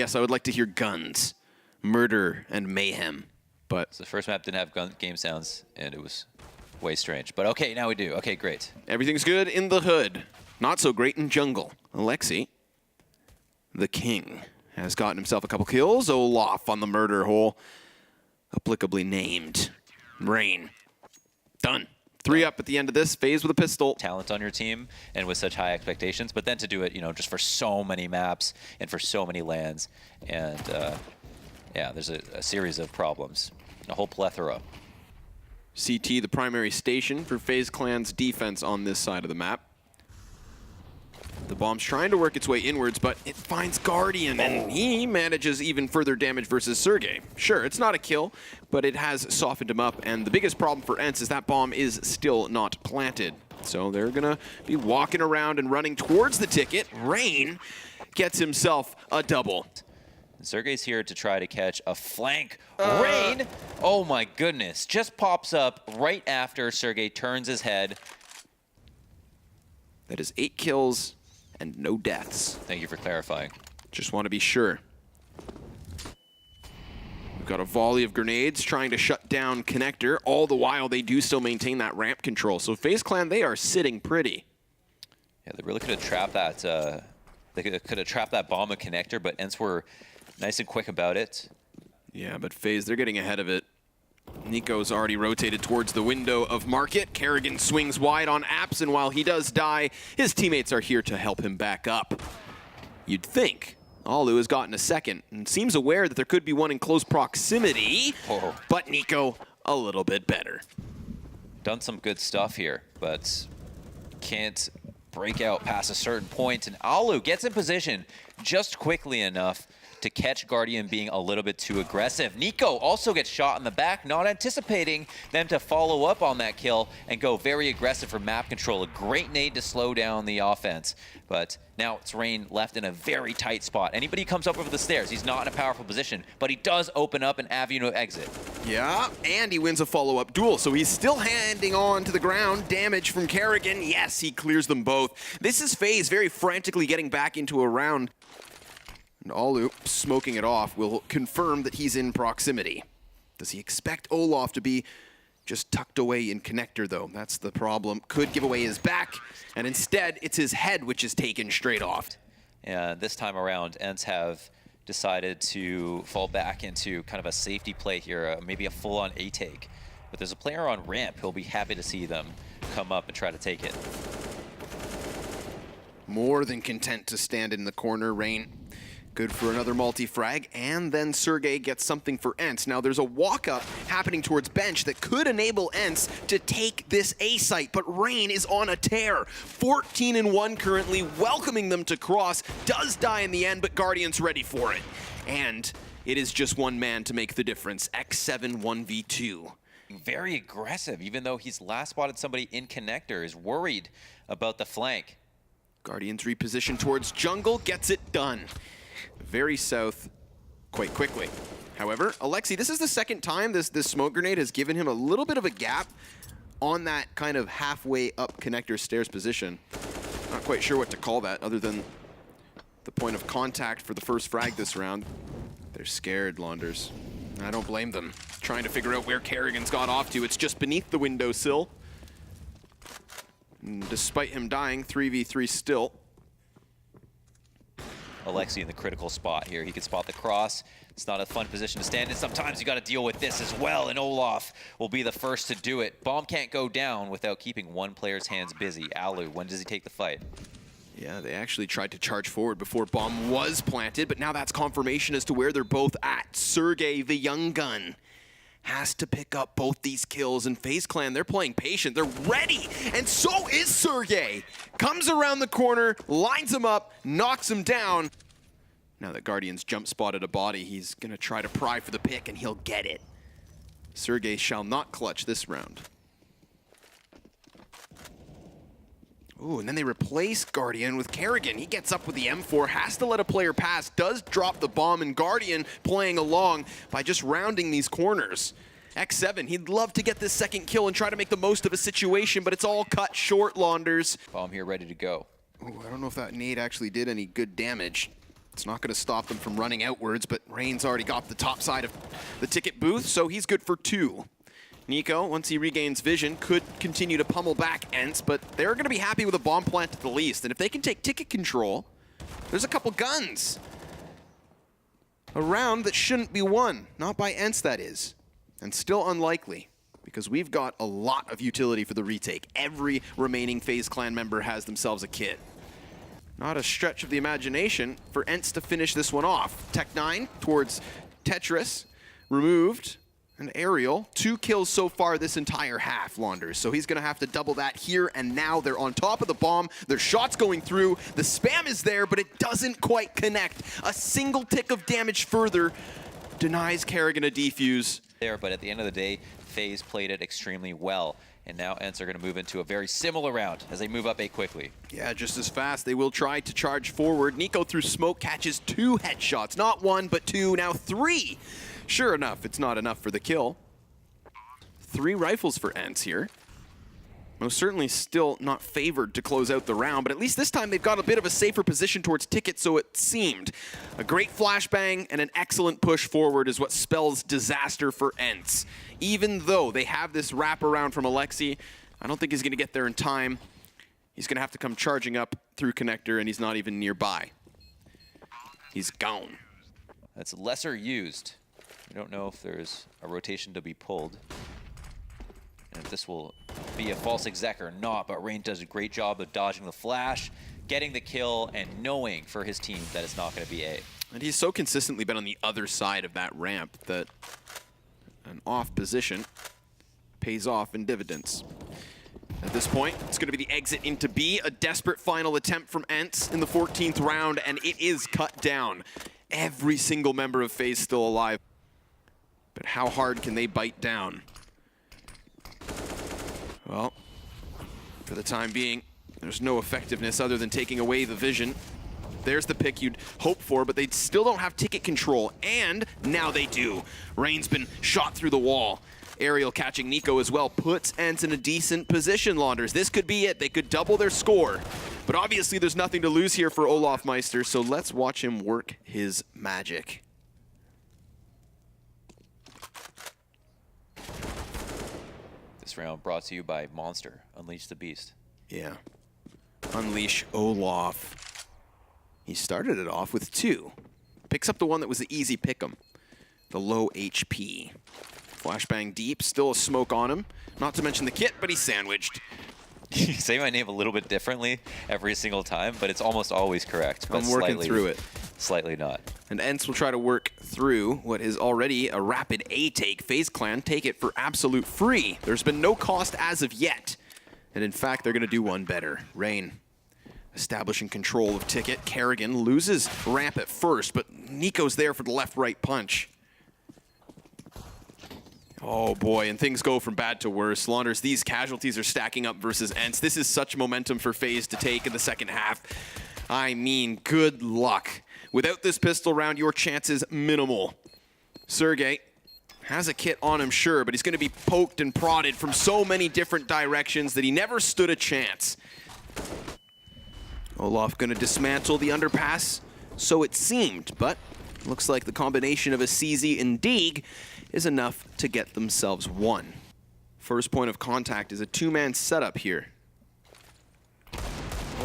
yes, I would like to hear guns, murder, and mayhem. But so the first map didn't have game sounds, and it was way strange. But okay, now we do. Okay, great. Everything's good in the hood. Not so great in jungle. Alexi, the king, has gotten himself a couple kills. Olaf on the murder hole. Applicably named. Rain. Done. 3 up at the end of this. FaZe with a pistol. Talent on your team and with such high expectations, but then to do it, you know, just for so many maps and for so many lands. And yeah, there's a series of problems. A whole plethora. CT, the primary station for FaZe Clan's defense on this side of the map. The bomb's trying to work its way inwards, but it finds Guardian, and he manages even further damage versus Sergey. Sure, it's not a kill, but it has softened him up, and the biggest problem for ENCE is that bomb is still not planted. So they're gonna be walking around and running towards the ticket. Rain gets himself a double. Sergey's here to try to catch a flank. Rain, oh my goodness, just pops up right after Sergey turns his head. That is 8 kills and no deaths. Thank you for clarifying. Just want to be sure. We've got a volley of grenades trying to shut down Connector. All the while, they do still maintain that ramp control. So FaZe Clan, they are sitting pretty. Yeah, they really could have trapped that. They could have trapped that bomb at Connector, but ENCE were nice and quick about it. Yeah, but FaZe, they're getting ahead of it. Nico's already rotated towards the window of Market. Kerrigan swings wide on Apps, and while he does die, his teammates are here to help him back up. You'd think Alu has gotten a second and seems aware that there could be one in close proximity, but Nico a little bit better. Done some good stuff here, but can't break out past a certain point, and Alu gets in position just quickly enough to catch Guardian being a little bit too aggressive. Nico also gets shot in the back, not anticipating them to follow up on that kill and go very aggressive for map control. A great nade to slow down the offense. But now it's Rain left in a very tight spot. Anybody comes up over the stairs, he's not in a powerful position, but he does open up an avenue of exit. Yeah, and he wins a follow-up duel, so he's still handing on to the ground. Damage from Kerrigan. Yes, he clears them both. This is FaZe very frantically getting back into a round. And Alu, smoking it off, will confirm that he's in proximity. Does he expect Olaf to be just tucked away in Connector, though? That's the problem. Could give away his back, and instead, it's his head which is taken straight off. And this time around, ENCE have decided to fall back into kind of a safety play here, maybe a full-on A-take. But there's a player on ramp who'll be happy to see them come up and try to take it. More than content to stand in the corner. Rain, good for another multi-frag, and then Sergey gets something for ENCE. Now there's a walk-up happening towards bench that could enable ENCE to take this A site, but Rain is on a tear. 14-1 currently, welcoming them to cross. Does die in the end, but Guardian's ready for it. And it is just one man to make the difference. X7 1v2. Very aggressive, even though he's last spotted somebody in Connector, is worried about the flank. Guardians reposition towards jungle, gets it done. Very south quite quickly. However, Alexi, this is the second time this smoke grenade has given him a little bit of a gap on that kind of halfway up Connector stairs position. Not quite sure what to call that other than the point of contact for the first frag this round. They're scared, Launders. I don't blame them. Trying to figure out where Kerrigan's got off to. It's just beneath the windowsill. And despite him dying, 3v3 still. Alexi in the critical spot here. He can spot the cross. It's not a fun position to stand in. Sometimes you got to deal with this as well, and Olaf will be the first to do it. Bomb can't go down without keeping one player's hands busy. Alu, when does he take the fight? Yeah, they actually tried to charge forward before bomb was planted, but now that's confirmation as to where they're both at. Sergey, the young gun, has to pick up both these kills, and FaZe Clan, they're playing patient. They're ready, and so is Sergey. Comes around the corner, lines him up, knocks him down. Now that Guardian's jump spotted a body, he's gonna try to pry for the pick, and he'll get it. Sergey shall not clutch this round. Ooh, and then they replace Guardian with Kerrigan. He gets up with the M4, has to let a player pass, does drop the bomb, and Guardian playing along by just rounding these corners. X7, he'd love to get this second kill and try to make the most of a situation, but it's all cut short, Launders. Bomb here ready to go. Ooh, I don't know if that nade actually did any good damage. It's not going to stop them from running outwards, but Rain's already got the top side of the ticket booth, so he's good for 2. Nico, once he regains vision, could continue to pummel back ENCE, but they're going to be happy with a bomb plant at the least. And if they can take ticket control, there's a couple guns. A round that shouldn't be won. Not by ENCE, that is. And still unlikely, because we've got a lot of utility for the retake. Every remaining FaZe Clan member has themselves a kit. Not a stretch of the imagination for ENCE to finish this one off. Tech9 towards Tetris, removed. And Aerial, 2 kills so far this entire half, Launders. So he's going to have to double that here and now. They're on top of the bomb. Their shots going through. The spam is there, but it doesn't quite connect. A single tick of damage further denies Kerrigan a defuse. But at the end of the day, FaZe played it extremely well. And now ENCE are going to move into a very similar round as they move up A quickly. Yeah, just as fast. They will try to charge forward. Nico through smoke catches 2 headshots. Not 1, but 2, now 3. Sure enough, it's not enough for the kill. 3 rifles for ENCE here. Most certainly still not favored to close out the round, but at least this time they've got a bit of a safer position towards ticket, so it seemed. A great flashbang and an excellent push forward is what spells disaster for ENCE. Even though they have this wraparound from Alexi, I don't think he's going to get there in time. He's going to have to come charging up through connector, and he's not even nearby. He's gone. That's lesser used. I don't know if there's a rotation to be pulled. And if this will be a false exec or not, but Rain does a great job of dodging the flash, getting the kill, and knowing for his team that it's not going to be A. And he's so consistently been on the other side of that ramp that an off position pays off in dividends. At this point, it's going to be the exit into B, a desperate final attempt from ENCE in the 14th round, and it is cut down. Every single member of FaZe still alive. But how hard can they bite down? Well, for the time being, there's no effectiveness other than taking away the vision. There's the pick you'd hope for, but they still don't have ticket control, and now they do. Rain's been shot through the wall. Aerial catching Nico as well puts ENCE in a decent position, Launders. This could be it. They could double their score. But obviously there's nothing to lose here for Olaf Meister, so let's watch him work his magic. This round brought to you by Monster, Unleash the Beast. Yeah. Unleash Olaf. He started it off with 2. Picks up the one that was the easy pick'em. The low HP. Flashbang deep, still a smoke on him. Not to mention the kit, but he's sandwiched. You say my name a little bit differently every single time, but it's almost always correct. But I'm working through it. Slightly not. And ENCE will try to work through what is already a rapid A take. FaZe Clan take it for absolute free. There's been no cost as of yet. And in fact, they're going to do one better. Rain establishing control of ticket. Kerrigan loses ramp at first, but Nico's there for the left-right punch. Oh boy, and things go from bad to worse. Launders, these casualties are stacking up versus ENCE. This is such momentum for FaZe to take in the second half. I mean, good luck. Without this pistol round, your chances minimal. Sergey has a kit on him, sure, but he's going to be poked and prodded from so many different directions that he never stood a chance. Olaf going to dismantle the underpass, so it seemed, but looks like the combination of a CZ and Deeg is enough to get themselves one. First point of contact is a 2-man setup here.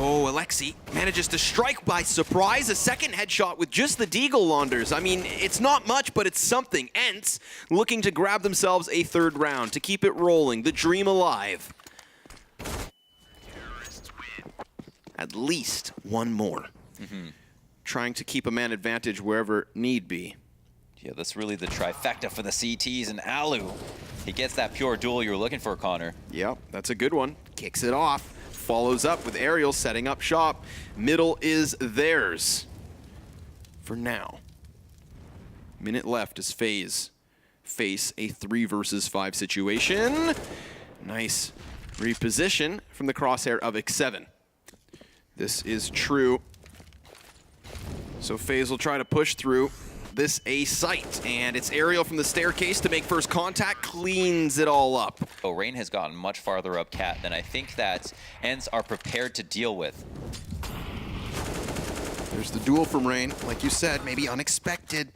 Oh, Alexi manages to strike by surprise. A second headshot with just the Deagle, Launders. I mean, it's not much, but it's something. ENCE looking to grab themselves a 3rd round to keep it rolling, the dream alive. At least one more. Trying to keep a man advantage wherever need be. Yeah, that's really the trifecta for the CTs, and Alu, he gets that pure duel you were looking for, Connor. Yep, that's a good one. Kicks it off. Follows up with Aerial setting up shop. Middle is theirs. For now. Minute left as FaZe face a 3 versus 5 situation. Nice reposition from the crosshair of X7. This is true. So FaZe will try to push through this A site, and it's Aerial from the staircase to make first contact, cleans it all up. Oh, Rain has gotten much farther up Cat than I think that ENCE are prepared to deal with. There's the duel from Rain. Like you said, maybe unexpected.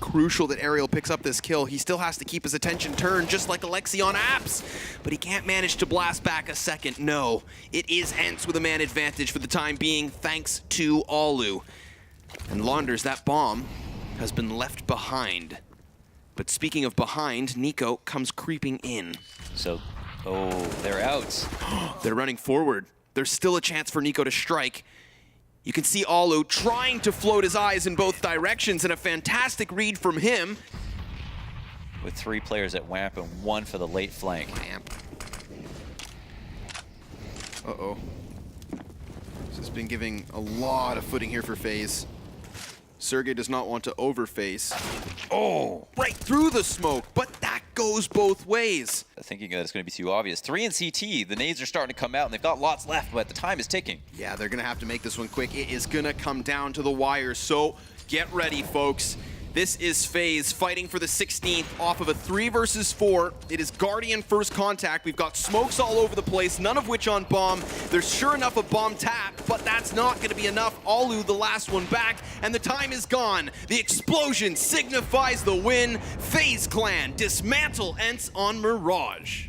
Crucial that Ariel picks up this kill. He still has to keep his attention turned, just like Alexi on Apps. But he can't manage to blast back a second. No, it is ENCE with a man advantage for the time being, thanks to Alu. And Launders, that bomb has been left behind. But speaking of behind, Nico comes creeping in. So, oh, they're out. They're running forward. There's still a chance for Nico to strike. You can see Alu trying to float his eyes in both directions, and a fantastic read from him. With 3 players at WAMP and 1 for the late flank. WAMP. Uh-oh. This has been giving a lot of footing here for FaZe. Sergey does not want to overface. Oh, right through the smoke, but that goes both ways. Thinking that it's going to be too obvious. 3 in CT, the nades are starting to come out, and they've got lots left, but the time is ticking. Yeah, they're going to have to make this one quick. It is going to come down to the wire, so get ready, folks. This is FaZe fighting for the 16th off of a 3 versus 4. It is Guardian first contact. We've got smokes all over the place, none of which on bomb. There's sure enough a bomb tap, but that's not going to be enough. Alu, the last one back, and the time is gone. The explosion signifies the win. FaZe Clan dismantle ENCE on Mirage.